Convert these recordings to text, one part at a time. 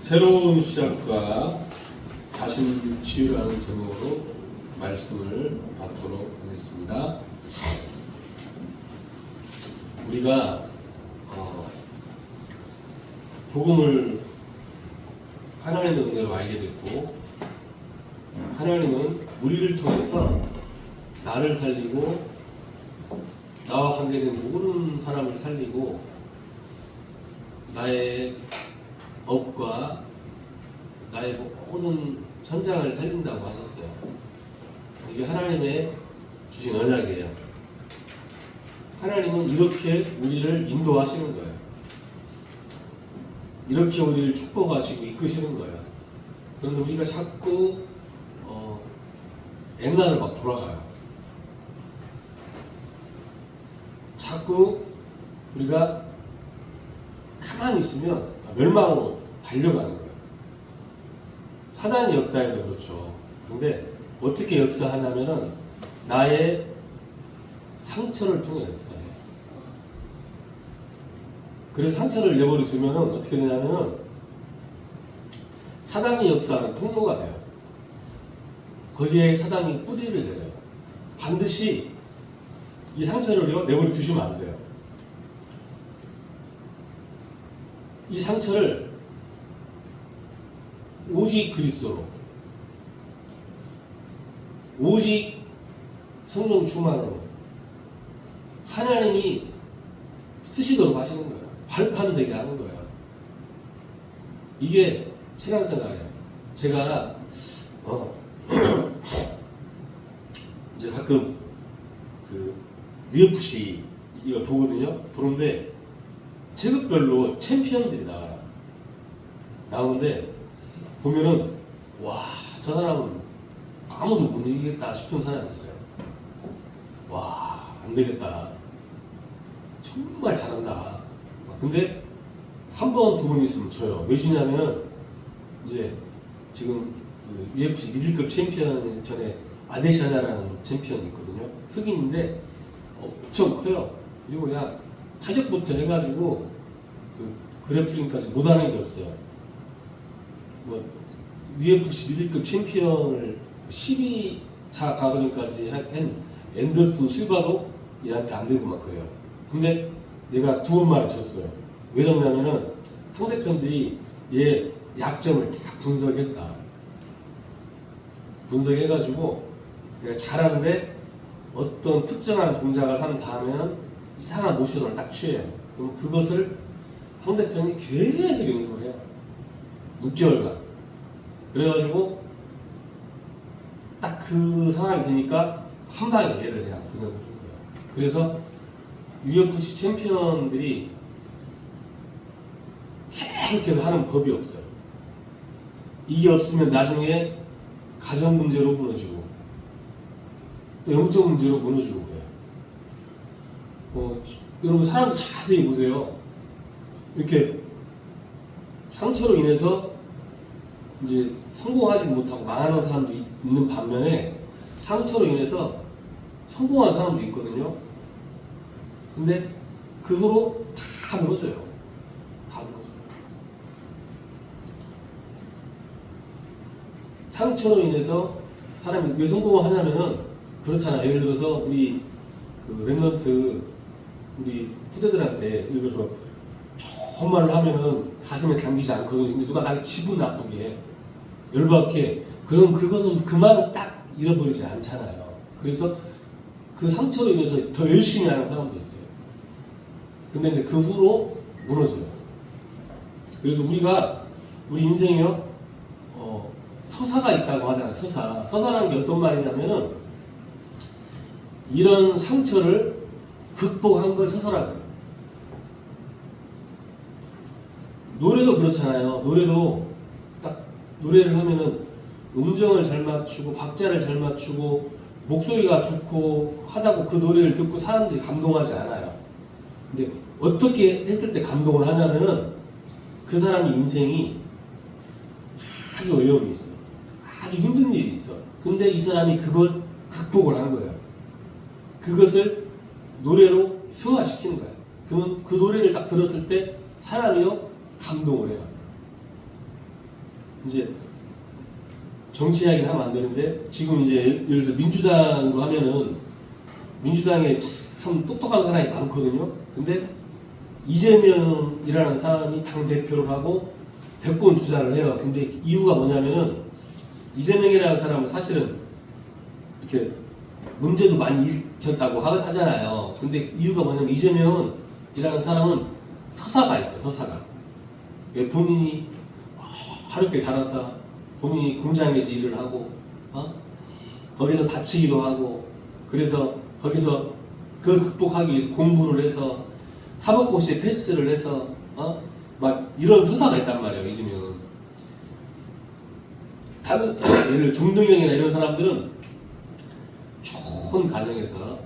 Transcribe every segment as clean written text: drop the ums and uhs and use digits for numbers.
새로운 시작과 자신 치유라는 제목으로 말씀을 받도록 하겠습니다. 우리가 복음을 하나님의 은혜로 알게 됐고, 하나님은 우리를 통해서 나를 살리고 나와 관계된 모든 사람을 살리고 나의 업과 나의 모든 현장을 살린다고 하셨어요. 이게 하나님의 주신 언약이에요. 하나님은 이렇게 우리를 인도하시는 거예요. 이렇게 우리를 축복하시고 이끄시는 거예요. 그런데 우리가 자꾸 옛날로 막 돌아가요. 자꾸 우리가 가만히 있으면 멸망으로 달려가는 거예요. 사단의 역사에서 그렇죠. 근데 어떻게 역사하냐면은 나의 상처를 통해 역사해요. 그래서 상처를 내버려두면은 어떻게 되냐면은 사단이 역사하는 통로가 돼요. 거기에 사단이 뿌리를 내려요. 반드시 이 상처를 내버려 두시면 안 돼요. 이 상처를 오직 그리스도로, 오직 성령 충만으로 하나님이 쓰시도록 하시는 거예요. 발판되게 하는 거예요. 이게 신앙생활이에요. 제가 이제 가끔 그 UFC 이걸 보거든요. 보는데 체급별로 챔피언들이 나와요. 나오는데 보면은 와, 저 사람은 아무도 못 이기겠다 싶은 사람이 있어요. 와, 안 되겠다. 정말 잘한다. 근데 한 번, 두 번 있으면 져요. 왜지냐면은 이제 지금 그 UFC 미들급 챔피언 전에 아데샤냐라는 챔피언이 있거든요. 흑인인데 엄청 커요. 그리고 그냥 타격부터 해가지고 그 그래플링까지 못하는 게 없어요. 뭐 UFC 미들급 챔피언을 12차 가거전까지 한 앤더슨 실바도 얘한테 안 되고 막 그래요. 근데 얘가 두 번 만에 졌어요. 왜 졌냐면은 상대편들이 얘 약점을 다 분석해서 나와요. 분석해가지고 얘가 잘하는데 어떤 특정한 동작을 한 다음에는 이상한 모션을 딱 취해요. 그럼 그것을 상대편이 계속 연습을 해요. 6개월간. 그래가지고 딱 그 상황이 되니까 한 방에 얘를 그냥 보내버리는 거예요. 그래서 UFC 챔피언들이 계속해서 하는 법이 없어요. 이게 없으면 나중에 가정 문제로 무너지고 또 영적 문제로 무너지고 그래요. 여러분 사람들 자세히 보세요. 이렇게 상처로 인해서 이제 성공하지 못하고 망하는 사람도 있는 반면에 상처로 인해서 성공한 사람도 있거든요. 근데 그 후로 다 무너져요. 다 무너져요. 상처로 인해서 사람이 왜 성공을 하냐면은 그렇잖아요. 예를 들어서 우리 그 랩런트 우리 후대들한테 예를 들어서 정말로 하면은 가슴에 당기지 않거든요. 근데 누가 날 기분 나쁘게 해. 열받게. 그럼 그것은 그 말은 딱 잃어버리지 않잖아요. 그래서 그 상처로 인해서 더 열심히 하는 사람도 있어요. 근데 이제 그 후로 무너져요. 그래서 우리 인생이요, 서사가 있다고 하잖아요. 서사라는 게 어떤 말이냐면은 이런 상처를 극복한 걸 서사라고 해요. 노래도 그렇잖아요. 노래도 딱 노래를 하면은 음정을 잘 맞추고 박자를 잘 맞추고 목소리가 좋고 하다고 그 노래를 듣고 사람들이 감동하지 않아요. 근데 어떻게 했을 때 감동을 하냐면은 그 사람의 인생이 아주 어려움이 있어. 아주 힘든 일이 있어. 근데 이 사람이 그걸 극복을 한 거예요. 그것을 노래로 승화시키는 거예요. 그러면 그 노래를 딱 들었을 때 사람이요 감동을 해요. 이제 정치 이야기를 하면 안 되는데 지금 이제 예를 들어서 민주당으로 하면은 민주당에 참 똑똑한 사람이 많거든요. 근데 이재명이라는 사람이 당 대표를 하고 대권 주자를 해요. 근데 이유가 뭐냐면은 이재명이라는 사람은 사실은 이렇게 문제도 많이 일으켰다고 하잖아요. 근데 이유가 뭐냐면 이재명이라는 사람은 서사가 있어, 서사가. 본인이 하루께 자라서 본인이 공장에서 일을 하고, 거기서 다치기도 하고, 그래서 거기서 그걸 극복하기 위해서 공부를 해서 사법고시에 패스를 해서, 막 이런 서사가 있단 말이에요, 이재명은. 다른 예를 종동형이나 이런 사람들은 좋은 가정에서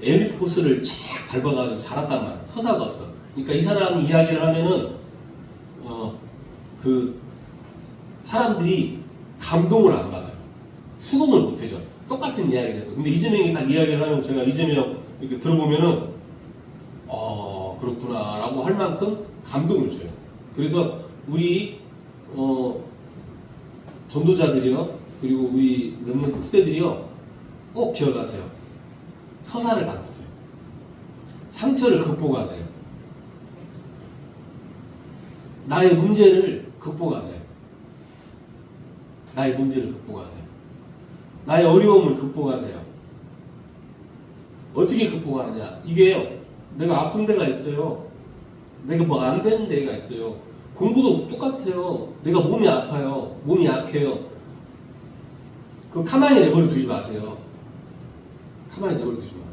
엘리트 코스를 쫙 밟아가지고 자랐단 말이야. 서사가 없어. 그러니까 이 사람이 이야기를 하면은 그 사람들이 감동을 안 받아요. 수긍을 못 해줘. 똑같은 이야기를 해도. 근데 이재명이 딱 이야기를 하면 제가 이재명 이렇게 들어보면은 그렇구나라고 할 만큼 감동을 줘요. 그래서 우리 전도자들이요, 그리고 우리 랩런트 후대들이요, 꼭 기억하세요. 서사를 바꾸세요. 상처를 극복하세요. 나의 문제를 극복하세요. 나의 문제를 극복하세요. 나의 어려움을 극복하세요. 어떻게 극복하느냐? 이게요, 내가 아픈 데가 있어요. 내가 뭐 안 되는 데가 있어요. 공부도 똑같아요. 내가 몸이 아파요. 몸이 약해요. 그럼 가만히 내버려 두지 마세요. 가만히 내버려 두지 마세요.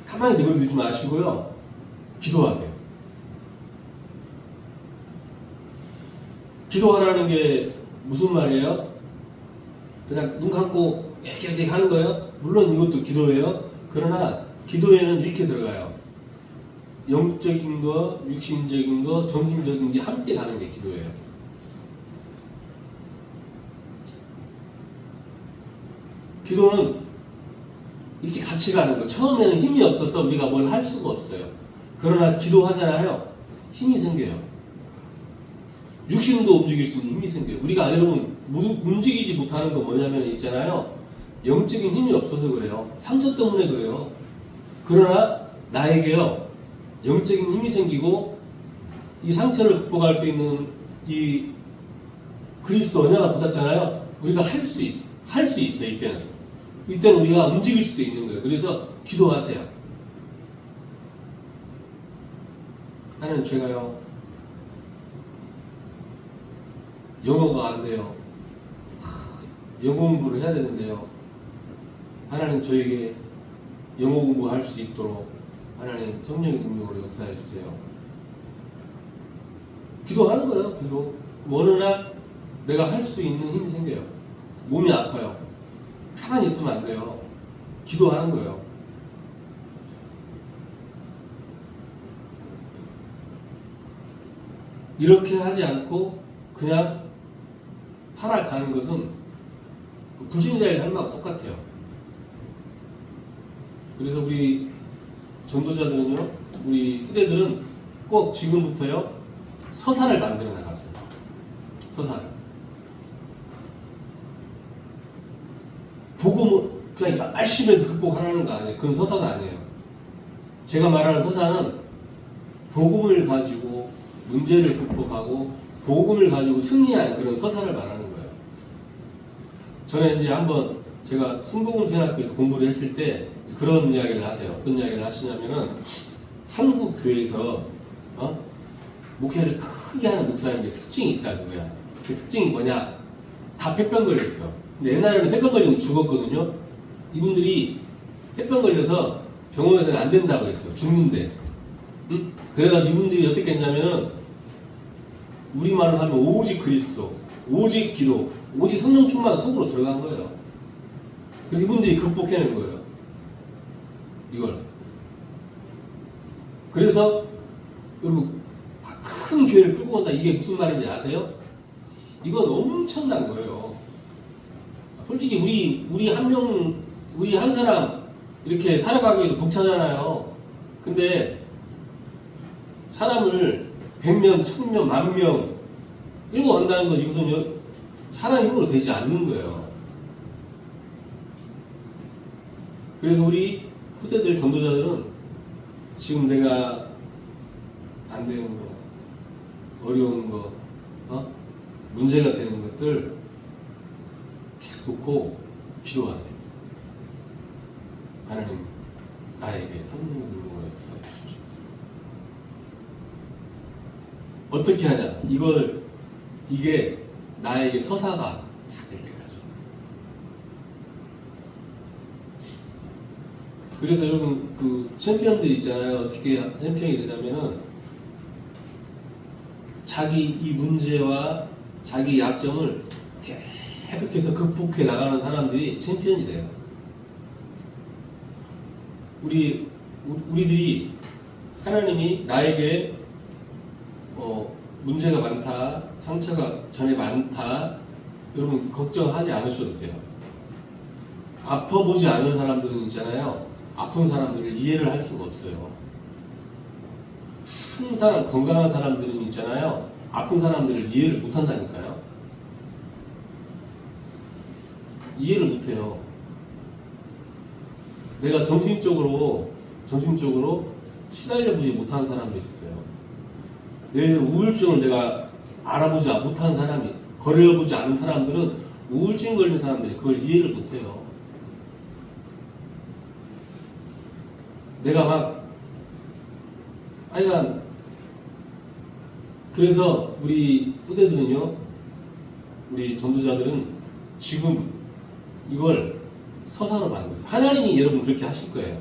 가만히 내버려 두지 마시고요. 기도하세요. 기도하라는 게 무슨 말이에요? 그냥 눈 감고 이렇게 하는 거예요? 물론 이것도 기도예요. 그러나 기도에는 이렇게 들어가요. 영적인 거, 육신적인 거, 정신적인 게 함께 가는 게 기도예요. 기도는 이렇게 같이 가는 거. 처음에는 힘이 없어서 우리가 뭘 할 수가 없어요. 그러나 기도하잖아요. 힘이 생겨요. 육신도 움직일 수 있는 힘이 생겨요. 우리가 여러분 움직이지 못하는 거 뭐냐면 있잖아요. 영적인 힘이 없어서 그래요. 상처 때문에 그래요. 그러나 나에게요, 영적인 힘이 생기고 이 상처를 극복할 수 있는 이 그리스도 언약을 붙잡잖아요. 우리가 할 수 있어. 이때는 우리가 움직일 수도 있는 거예요. 그래서 기도하세요. 하나님, 제가요, 영어가 안 돼요. 영어 공부를 해야 되는데요. 하나님, 저에게 영어 공부할 수 있도록 하나님 성령의 능력으로 역사해 주세요. 기도하는 거예요. 계속. 어느 날 내가 할 수 있는 힘이 생겨요. 몸이 아파요. 가만히 있으면 안 돼요. 기도하는 거예요. 이렇게 하지 않고 그냥 살아가는 것은 불신자의 삶하고 똑같아요. 그래서 우리 전도자들은요, 우리 후대들은 꼭 지금부터요, 서사를 만들어 나가세요. 서사를. 복음은 그냥 열심히 해서 극복하라는 거 아니에요. 그건 서사가 아니에요. 제가 말하는 서사는 복음을 가지고 문제를 극복하고 복음을 가지고 승리한 그런 서사를 말하는 거예요. 저는 이제 한번 제가 순복음신학교에서 공부를 했을 때 그런 이야기를 하세요. 어떤 이야기를 하시냐면은 한국 교회에서 목회를 크게 하는 목사님의 특징이 있다 그거야. 그 특징이 뭐냐? 다 폐병 걸렸어. 근데 옛날에는 폐병 걸리면 죽었거든요. 이분들이 폐병 걸려서 병원에서는 안 된다고 했어. 죽는데. 응? 그래가지고 이분들이 어떻게 했냐면은 우리말로 하면 오직 그리스도, 오직 기도, 오직 성령 충만 속으로 들어간 거예요. 그래서 이분들이 극복해낸 거예요. 이걸. 그래서 여러분 큰 교회를 끌고 온다. 이게 무슨 말인지 아세요? 이건 엄청난 거예요. 솔직히 우리 한 사람 이렇게 살아가기에도 벅차잖아요. 근데 사람을 100명, 1000명, 10,000명 끌고 간다는 건 이것은 사람 힘으로 되지 않는 거예요. 그래서 우리 후대들 전도자들은 지금 내가 안 되는 거, 어려운 거, 문제가 되는 것들 탁 놓고 기도하세요. 하나님, 나에게 성령의 능력을 역사해 주십시오. 어떻게 하냐? 이게 나에게 서사가 다 될 때까지. 그래서 여러분, 그 챔피언들 있잖아요. 어떻게 챔피언이 되냐면은 자기 이 문제와 자기 약점을 계속해서 극복해 나가는 사람들이 챔피언이 돼요. 우리들이 하나님이 나에게 문제가 많다, 상처가 전에 많다, 여러분 걱정하지 않으셔도 돼요. 아파보지 않은 사람들은 있잖아요. 아픈 사람들을 이해를 할 수가 없어요. 항상 건강한 사람들은 있잖아요. 아픈 사람들을 이해를 못한다니까요. 이해를 못해요. 내가 정신적으로 시달려보지 못하는 사람들이 있어요. 내 우울증을 내가 알아보지 못한 사람이, 걸려보지 않은 사람들은 우울증 걸린 사람들이 그걸 이해를 못해요. 내가 하여간 그래서 우리 후대들은요, 우리 전도자들은 지금 이걸 서사로 만든 거예요. 하나님이 여러분 그렇게 하실 거예요.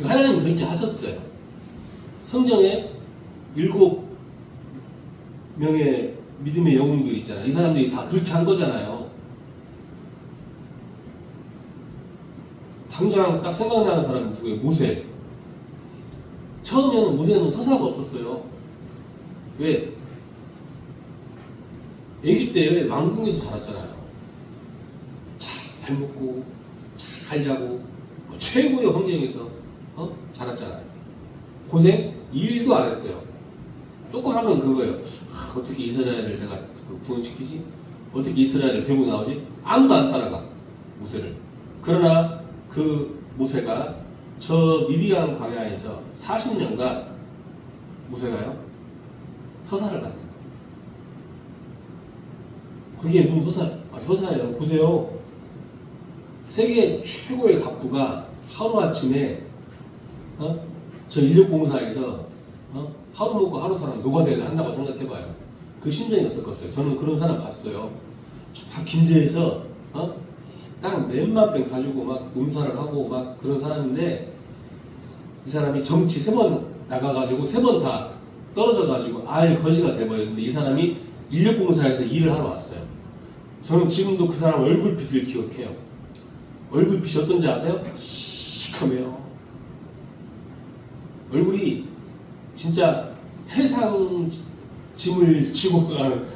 하나님이 그렇게 하셨어요. 성경에 7명의 믿음의 영웅들 있잖아요. 이 사람들이 다 그렇게 한 거잖아요. 당장 딱 생각나는 사람이 누구예요? 모세. 처음에는 모세는 서사가 없었어요. 왜? 애굽때 왕궁에서 자랐잖아요. 잘 먹고 잘 자고 최고의 환경에서 자랐잖아요. 고생 1도 안 했어요. 조금 하면 그거예요. 어떻게 이스라엘을 내가 구원시키지? 어떻게 이스라엘을 데리고 나오지? 아무도 안 따라가 모세를. 그러나 그 모세가 저 미디안 광야에서 40년간 모세가요 서사를 만든 거예요. 그게 무슨 서사예요. 보세요. 세계 최고의 갑부가 하루아침에 저 인력공사에서 하루 먹고 하루 살아 노가다를 한다고 생각해봐요. 그 심정이 어떻겠어요? 저는 그런 사람 봤어요. 저 김제에서 딱 몇만 병 가지고 막 농사를 하고 막 그런 사람인데, 이 사람이 정치 3번 나가가지고 3번 다 떨어져가지고 거지가 돼버렸는데, 이 사람이 인력공사에서 일을 하러 왔어요. 저는 지금도 그 사람 얼굴빛을 기억해요. 얼굴빛이 어떤지 아세요? 시커매요. 얼굴이 진짜 세상 짐을 지고 가는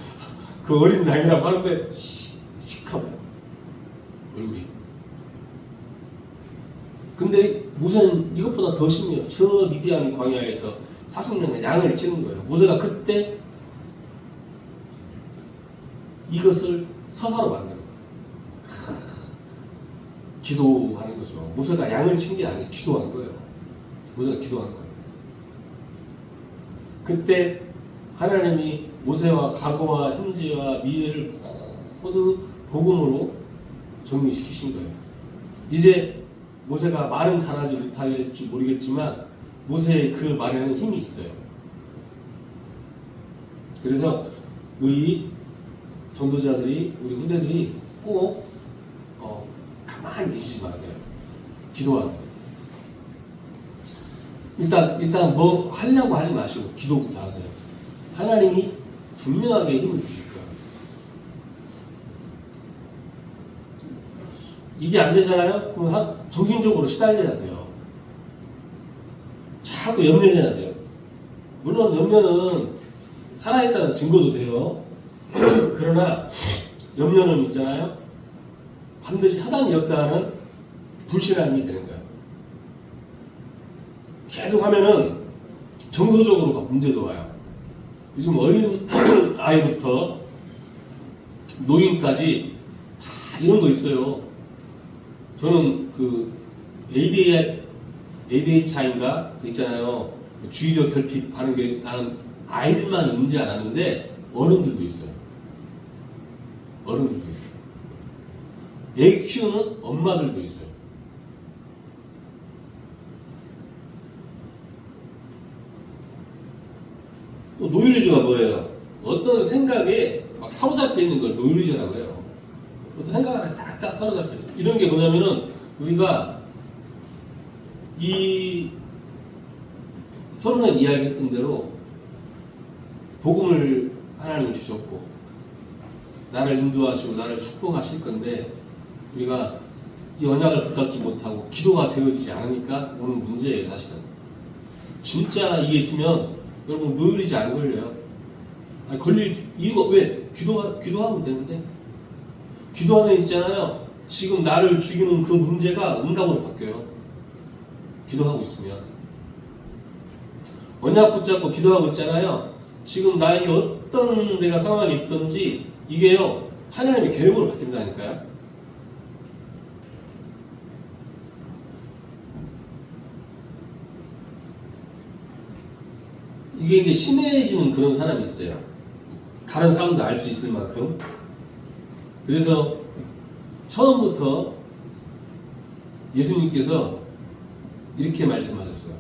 그 어린 양이라고 하는데 시커매요. 얼굴이. 근데 모세는 이것보다 더 심해요. 저 미디안 광야에서 40년간 양을 치는 거예요. 모세가 그때 이것을 서사로 만든 거예요. 기도하는 거죠. 모세가 양을 친 게 아니에요. 기도한 거예요. 모세가 기도한 거예요. 그때 하나님이 모세와 과거와 현재와 미래를 모두 복음으로 정리시키신 거예요. 이제 모세가 말은 잘하지 못할지 모르겠지만 모세의 그 말에는 힘이 있어요. 그래서 우리 전도자들이, 우리 후대들이 꼭 가만히 계시지 마세요. 기도하세요. 일단 뭐 하려고 하지 마시고 기도부터 하세요. 하나님이 분명하게 힘을 주실 거예요. 이게 안 되잖아요? 그럼 정신적으로 시달려야 돼요. 자꾸 염려해야 돼요. 물론 염려는 살아있다는 증거도 돼요. 그러나 염려는 있잖아요. 반드시 사단이 역사하는 불신앙이 되는 거예요. 계속 하면은 정서적으로 막 문제도 와요. 요즘 어린 아이부터 노인까지 다 이런 거 있어요. 저는 그 ADHI인가 있잖아요. 주의력 결핍하는 게 나는 아이들만 있는지 알았는데 어른들도 있어요. 어른들도 있어요. 애 키우는 엄마들도 있어요. 또 노이로제가 뭐예요? 어떤 생각에 막 사로잡혀 있는 걸 노이로제라고 해요. 어떤 생각 안에 딱딱 사로잡혀 있어요. 이런 게 뭐냐면은 우리가 이 서론에 이야기했던 대로 복음을 하나님 주셨고 나를 인도하시고 나를 축복하실 건데 우리가 이 언약을 붙잡지 못하고 기도가 되어지지 않으니까 오는 문제예요. 사실은 진짜 이게 있으면 여러분 노율이지 안 걸려요. 아니, 걸릴 이유가 왜? 기도하면 되는데 기도하면 있잖아요. 지금 나를 죽이는 그 문제가 응답으로 바뀌어요. 기도하고 있으면 언약 붙잡고 기도하고 있잖아요. 지금 나에게 어떤 내가 상황이 있든지 이게요 하나님의 계획으로 바뀐다니까요. 이게 이제 심해지는 그런 사람이 있어요. 다른 사람도 알 수 있을 만큼. 그래서 처음부터 예수님께서 이렇게 말씀하셨어요.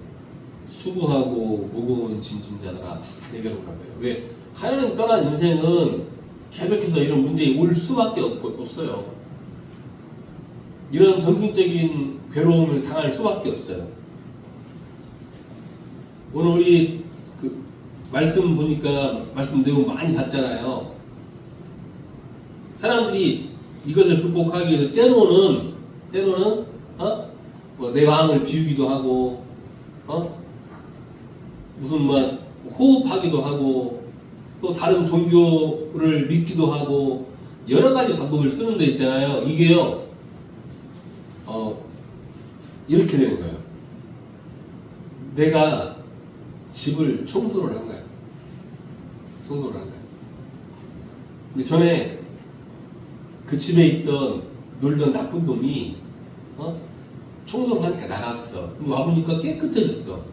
수고하고 무거운 짐진 자들아 다 내게로 오라고요. 왜? 하나님 떠난 인생은 계속해서 이런 문제에 올 수밖에 없어요. 이런 정신적인 괴로움을 당할 수밖에 없어요. 오늘 우리 그 말씀 보니까 말씀 내용 많이 봤잖아요. 사람들이 이것을 극복하기 위해서 때로는 뭐 내 마음을 비우기도 하고 무슨 뭐 호흡하기도 하고 또 다른 종교를 믿기도 하고 여러 가지 방법을 쓰는 데 있잖아요. 이게요 이렇게 되는 거예요. 내가 집을 청소를 한 거야. 근데 전에 그 집에 있던 놀던 나쁜 놈이 청소를 하니까 나갔어. 와보니까 깨끗해졌어.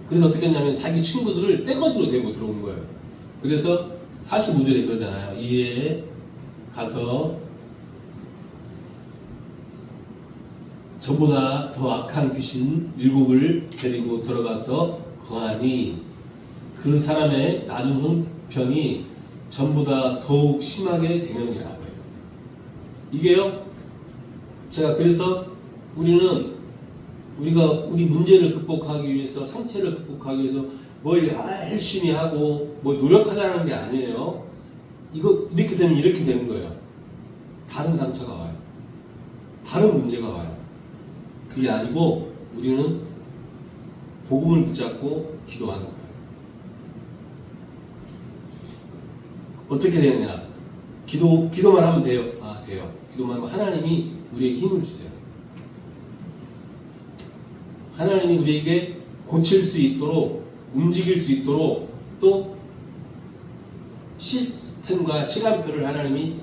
그래서 어떻게 했냐면 자기 친구들을 떼거지로 대고 들어온 거예요. 그래서 45절에 그러잖아요. 이에 가서 저보다 더 악한 귀신 7을 데리고 들어가서 거하니 그 사람의 나중 형편이 전보다 더욱 심하게 되느니라. 이게요. 제가 그래서 우리 문제를 극복하기 위해서 상처를 극복하기 위해서 뭘 열심히 하고 뭐 노력하자는 게 아니에요. 이거 이렇게 되면 이렇게 되는 거예요. 다른 상처가 와요. 다른 문제가 와요. 그게 아니고 우리는 복음을 붙잡고 기도하는 거예요. 어떻게 되느냐? 기도만 하면 돼요. 돼요. 기도만 하면 하나님이 우리에게 힘을 주세요. 하나님이 우리에게 고칠 수 있도록 움직일 수 있도록 또 시스템과 시간표를 하나님이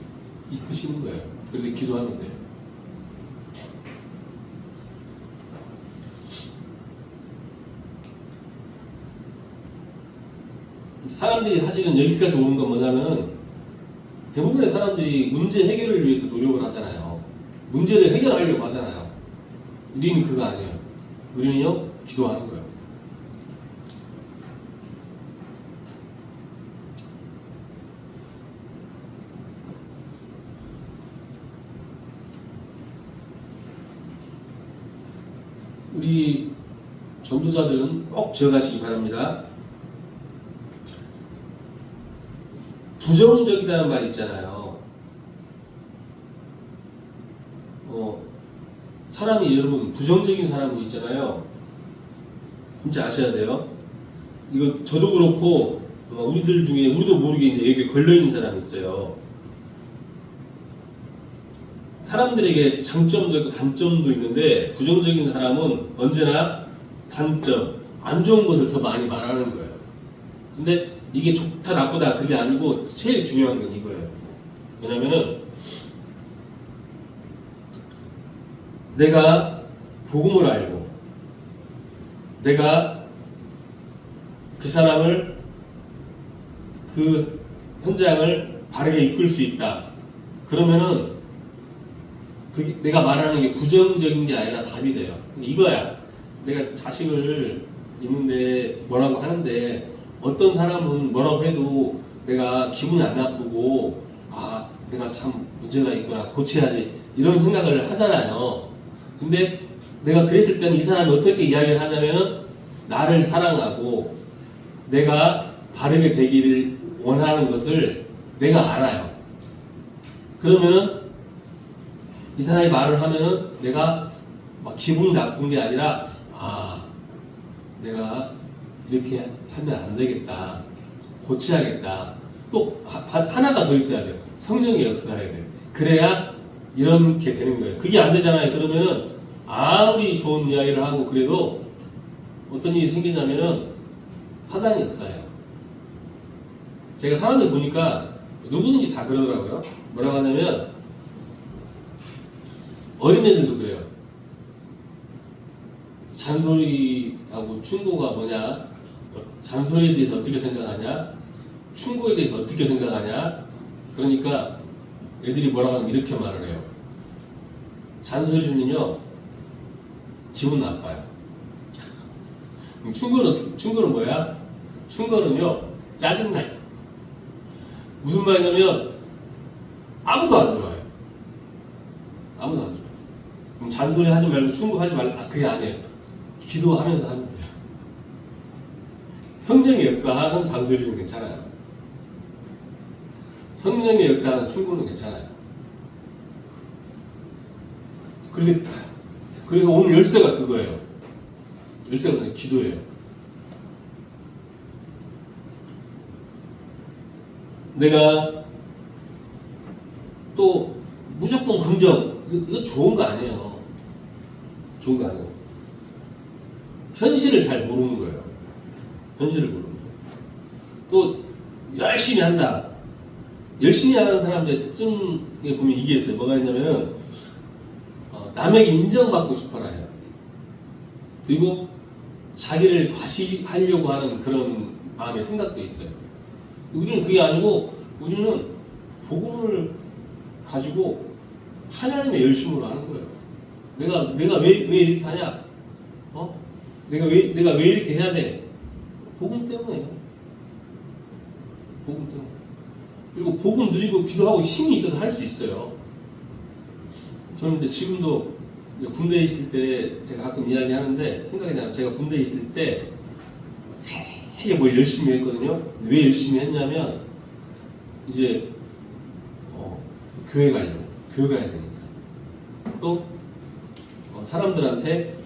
이끄시는 거예요. 그래서 기도하면 돼요. 사람들이 사실은 여기까지 오는 건 뭐냐면 대부분의 사람들이 문제 해결을 위해서 노력을 하잖아요. 문제를 해결하려고 하잖아요. 우리는 그거 아니에요. 우리는요 기도하는 거예요. 우리 전도자들은 꼭 기억하시기 바랍니다. 부정적이라는 말 있잖아요. 사람이 여러분 부정적인 사람이 있잖아요. 진짜 아셔야 돼요. 이거 저도 그렇고 우리들 중에 우리도 모르게 이제 여기 걸려있는 사람이 있어요. 사람들에게 장점도 있고 단점도 있는데 부정적인 사람은 언제나 단점, 안 좋은 것을 더 많이 말하는 거예요. 근데 이게 좋다 나쁘다 그게 아니고 제일 중요한 건 이거예요. 왜냐면은 내가 복음을 알고 내가 그 사람을 그 현장을 바르게 이끌 수 있다. 그러면은 그게 내가 말하는 게 부정적인 게 아니라 답이 돼요. 이거야. 내가 자식을 있는데 뭐라고 하는데 어떤 사람은 뭐라고 해도 내가 기분이 안 나쁘고 아 내가 참 문제가 있구나 고쳐야지 이런 생각을 하잖아요. 근데 내가 그랬을 때는 이 사람이 어떻게 이야기를 하냐면은 나를 사랑하고 내가 바르게 되기를 원하는 것을 내가 알아요. 그러면은 이 사람이 말을 하면은 내가 막 기분이 나쁜 게 아니라 아 내가 이렇게 하면 안 되겠다 고쳐야겠다. 또 하나가 더 있어야 돼요. 성령의 역사해야 돼요. 그래야 이렇게 되는 거예요. 그게 안 되잖아요. 그러면은 아무리 좋은 이야기를 하고 그래도 어떤 일이 생기냐면은 사단의 역사예요. 제가 사람들 보니까 누구든지 다 그러더라고요. 뭐라고 하냐면 어린애들도 그래요. 잔소리하고 충고가 뭐냐? 잔소리에 대해서 어떻게 생각하냐? 충고에 대해서 어떻게 생각하냐? 그러니까 애들이 뭐라고 하면 이렇게 말을 해요. 잔소리는요 기분 나빠요. 충고는 뭐야? 충고는요 짜증나요. 무슨 말이냐면 아무도 안 좋아해요. 아무도 안 좋아해요. 그럼 잔소리 하지 말고 충고하지 말고 그게 아니에요. 기도하면서 하면 돼요. 성령의 역사하는 잔소리는 괜찮아요. 성령의 역사하는 충고는 괜찮아요. 그래서 오늘 열쇠가 그거예요. 열쇠가 기도예요. 내가 또 무조건 긍정 이거 좋은 거 아니에요. 좋은 거 아니에요. 현실을 잘 모르는 거예요. 현실을 모르는 거예요. 또 열심히 한다. 열심히 하는 사람들의 특징에 보면 이게 있어요. 뭐가 있냐면 남에게 인정받고 싶어라 해요. 그리고 자기를 과시하려고 하는 그런 마음의 생각도 있어요. 우리는 그게 아니고 우리는 복음을 가지고 하나님의 열심으로 하는 거예요. 내가 왜 이렇게 하냐? 내가 왜 이렇게 해야 돼? 복음 때문에. 복음 때문에. 그리고 복음 누리고 기도하고 힘이 있어서 할 수 있어요. 저는 근데 지금도 군대에 있을 때 제가 가끔 이야기하는데 생각이 나요. 제가 군대에 있을 때 되게 뭘 열심히 했거든요. 왜 열심히 했냐면 이제 교회 가야 되니까. 또 사람들한테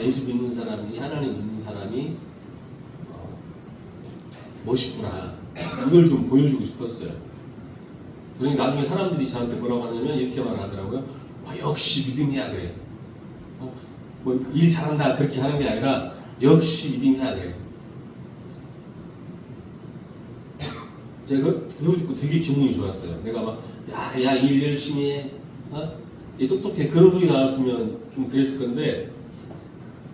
예수 믿는 사람이 하나님 믿는 사람이 멋있구나 이걸 좀 보여주고 싶었어요. 그러니까 나중에 사람들이 저한테 뭐라고 하냐면 이렇게 말을 하더라고요. 역시 믿음이야 그래. 뭐 일 잘한다 그렇게 하는 게 아니라 역시 믿음이야 그래. 제가 그 소리 듣고 되게 기분이 좋았어요. 내가 막 야 일 열심히 해. 똑똑해 그런 소리 나왔으면 좀 그랬을 건데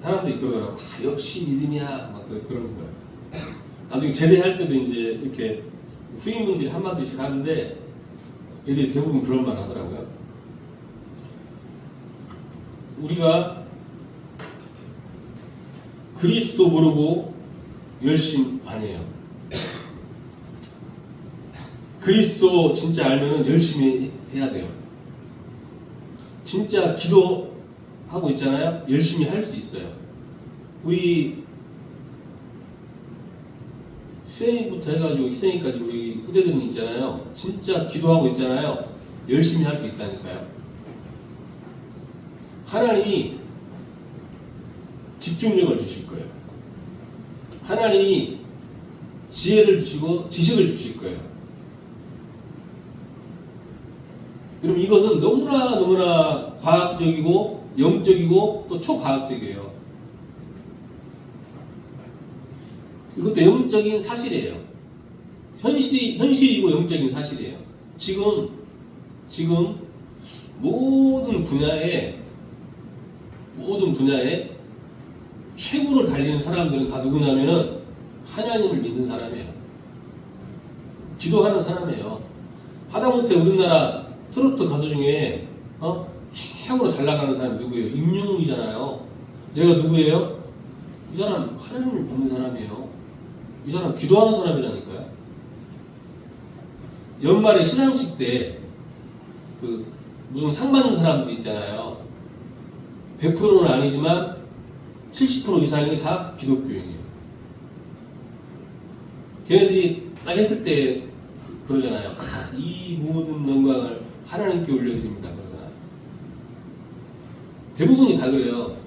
사람들이 그러더라고. 역시 믿음이야 막 그러는 거예요. 나중에 제대할 때도 이제 이렇게 후임분들이 한마디씩 하는데 애들이 대부분 그런 말 하더라고요. 우리가 그리스도 모르고 열심 안 해요. 그리스도 진짜 알면은 열심히 해야 돼요. 진짜 기도하고 있잖아요. 열심히 할 수 있어요. 우리 수행부터 해가지고 희생까지 우리 후대들은 있잖아요. 진짜 기도하고 있잖아요. 열심히 할 수 있다니까요. 하나님이 집중력을 주실 거예요. 하나님이 지혜를 주시고 지식을 주실 거예요. 여러분 이것은 너무나 과학적이고 영적이고 또 초과학적이에요. 이것도 영적인 사실이에요. 현실이고 영적인 사실이에요. 지금 모든 분야에 최고를 달리는 사람들은 다 누구냐면은 하나님을 믿는 사람이에요. 기도하는 사람이에요. 하다못해 우리나라 트로트 가수 중에 최고로 잘 나가는 사람이 누구예요? 임영웅이잖아요. 얘가 누구예요? 이 사람 하나님을 믿는 사람이에요. 이 사람 기도하는 사람이라니까요. 연말에 시상식 때 그 무슨 상 받는 사람들 있잖아요. 100%는 아니지만 70% 이상이 다 기독교인이에요. 걔네들이 딱 했을 때 그러잖아요. 이 모든 영광을 하나님께 올려드립니다. 그러잖아요. 대부분이 다 그래요.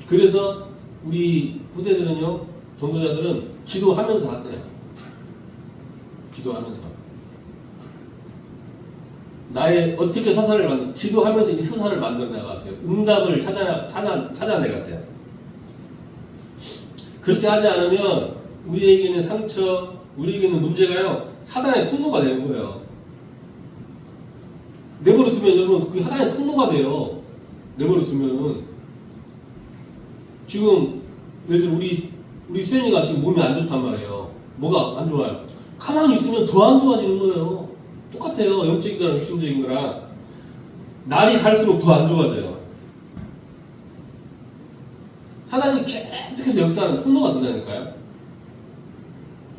그래서 우리 후대들은요, 전도자들은 기도하면서 하세요. 기도하면서. 나의 어떻게 서사를 기도하면서 이 서사를 만들어 나가세요. 응답을 찾아내가세요. 그렇지 하지 않으면 우리에게 있는 상처, 우리에게 있는 문제가요, 사단의 통로가 되는 거예요. 내버려 두면 여러분, 그 사단의 통로가 돼요. 내버려 두면은. 지금, 예를 들어 우리 수현이가 지금 몸이 안 좋단 말이에요. 뭐가 안 좋아요? 가만히 있으면 더 안 좋아지는 거예요. 똑같아요. 영적인 거랑 육신적인 거랑. 날이 갈수록 더 안 좋아져요. 사단이 계속해서 역사하는 통로가 된다니까요.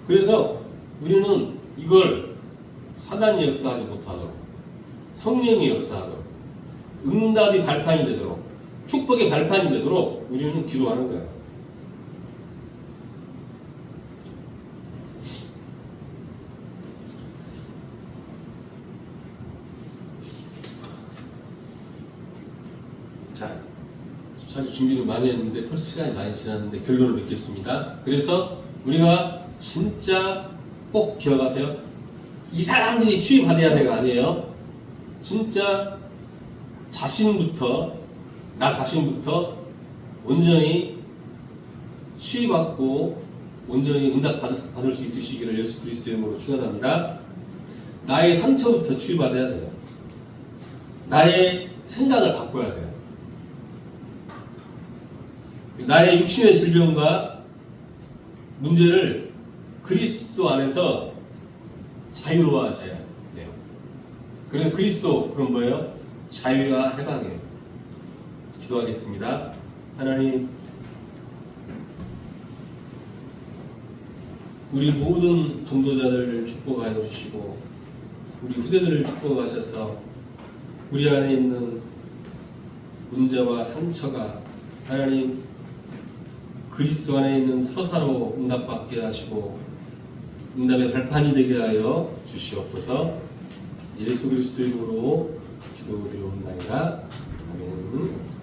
그래서 우리는 이걸 사단이 역사하지 못하도록, 성령이 역사하도록, 응답이 발판이 되도록, 축복의 발판이 되도록 우리는 기도하는 거예요. 자, 사실 준비를 많이 했는데 벌써 시간이 많이 지났는데 결론을 맺겠습니다. 그래서 우리가 진짜 꼭 기억하세요. 이 사람들이 치유받아야 돼가 아니에요. 진짜 나 자신부터 온전히 치유받고 온전히 응답 받을 수 있으시기를 예수 그리스도의 이름으로 축원합니다. 나의 상처부터 치유받아야 돼요. 나의 생각을 바꿔야 돼요. 나의 육신의 질병과 문제를 그리스도 안에서 자유로워하셔야 돼요. 그래서 그리스도 그런 뭐예요? 자유와 해방이에요. 기도하겠습니다. 하나님, 우리 모든 전도자들을 축복하여 주시고 우리 후대들을 축복하셔서 우리 안에 있는 문제와 상처가 하나님 그리스도 안에 있는 서사로 응답받게 하시고 응답의 발판이 되게 하여 주시옵소서. 예수 그리스도 이름으로 기도드리옵나이다. 아멘.